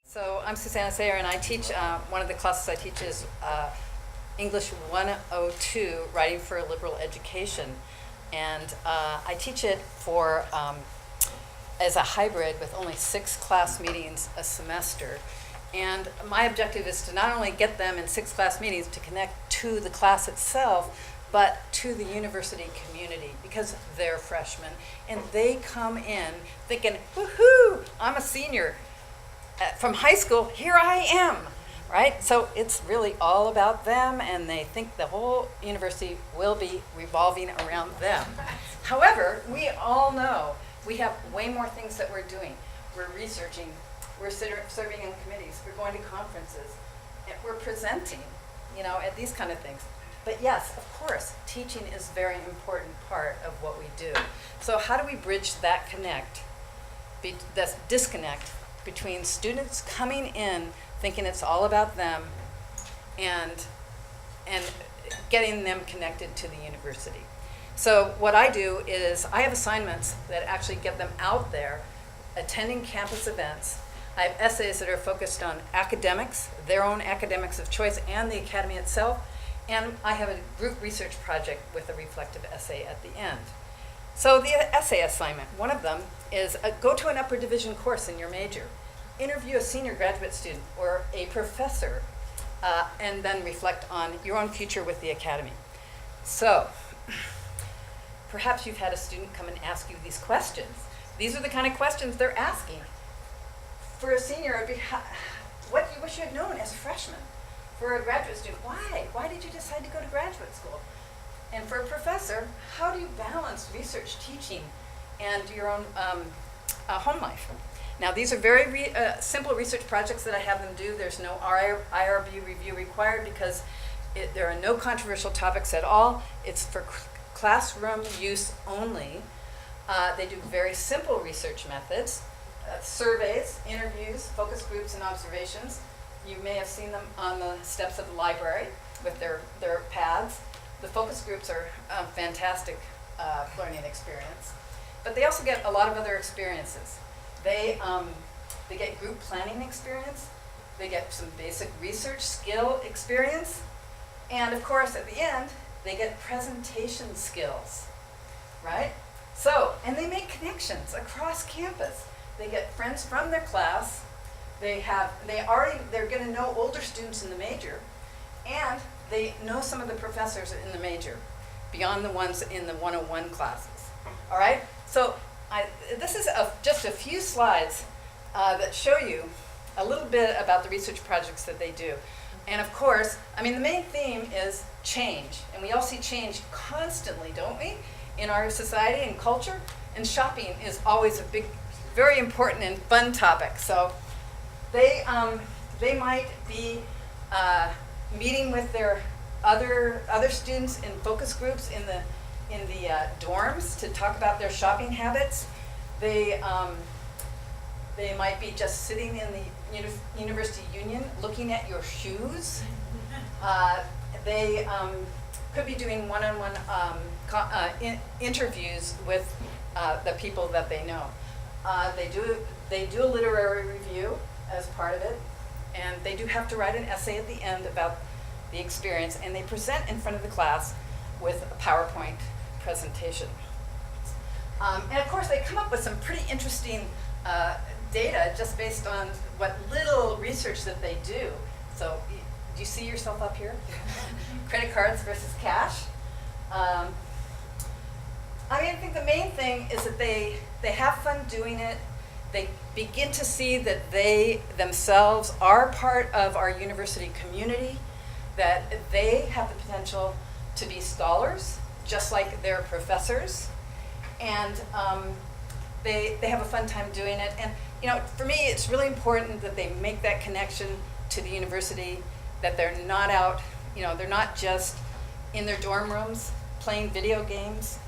So I'm Susanna Sayre, and I teach, one of the classes I teach is English 102, Writing for a Liberal Education. And I teach it for, as a hybrid with only 6 class meetings a semester. And my objective is to not only get them in 6 class meetings to connect to the class itself, but to the university community, because they're freshmen and they come in thinking, woohoo, I'm a senior. From high school, here I am, right? So it's really all about them, and they think the whole university will be revolving around them. However, we all know we have way more things that we're doing. We're researching, we're serving in committees, we're going to conferences, and we're presenting, at these kind of things. But yes, of course, teaching is a very important part of what we do. So how do we bridge that this disconnect between students coming in thinking it's all about them and getting them connected to the university? So what I do is I have assignments that actually get them out there, attending campus events. I have essays that are focused on academics, their own academics of choice, and the academy itself. And I have a group research project with a reflective essay at the end. So the essay assignment, one of them is go to an upper division course in your major, interview a senior graduate student or a professor, and then reflect on your own future with the academy. So perhaps you've had a student come and ask you these questions. These are the kind of questions they're asking. For a senior, it'd be, what do you wish you had known as a freshman? For a graduate student, why? Why did you decide to go to graduate school? And for a professor, how do you balance research, teaching, and your own home life? Now, these are very simple research projects that I have them do. There's no IRB review required because there are no controversial topics at all. It's for classroom use only. They do very simple research methods, surveys, interviews, focus groups, and observations. You may have seen them on the steps of the library with their pads. The focus groups are a fantastic learning experience. But they also get a lot of other experiences. They get group planning experience. They get some basic research skill experience. And of course, at the end, they get presentation skills, right? So, and they make connections across campus. They get friends from their class. They're going to know older students in the major, and they know some of the professors in the major, beyond the ones in the 101 classes. All right? So this is just a few slides that show you a little bit about the research projects that they do. And of course, the main theme is change. And we all see change constantly, don't we, in our society and culture? And shopping is always a big, very important and fun topic. So they might be meeting with their other students in focus groups in the dorms to talk about their shopping habits. They might be just sitting in the university union looking at your shoes. They could be doing one-on-one interviews with the people that they know. They do a literary review as part of it, and they do have to write an essay at the end about the experience, and they present in front of the class with a PowerPoint presentation. And of course, they come up with some pretty interesting data just based on what little research that they do. So do you see yourself up here? Credit cards versus cash. I think the main thing is that they have fun doing it. They begin to see that they themselves are part of our university community, that they have the potential to be scholars, just like their professors. And they have a fun time doing it. And for me, it's really important that they make that connection to the university, that they're not out, they're not just in their dorm rooms playing video games.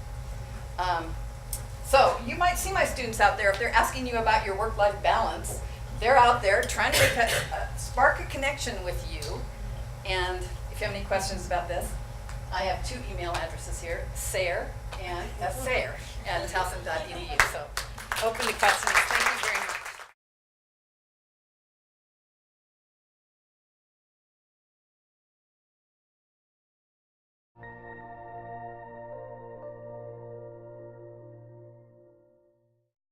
So you might see my students out there, if they're asking you about your work-life balance, they're out there trying to spark a connection with you. And if you have any questions about this, I have 2 email addresses here, Sayre and Sayre at Towson.edu. So open to questions. Thank you very much.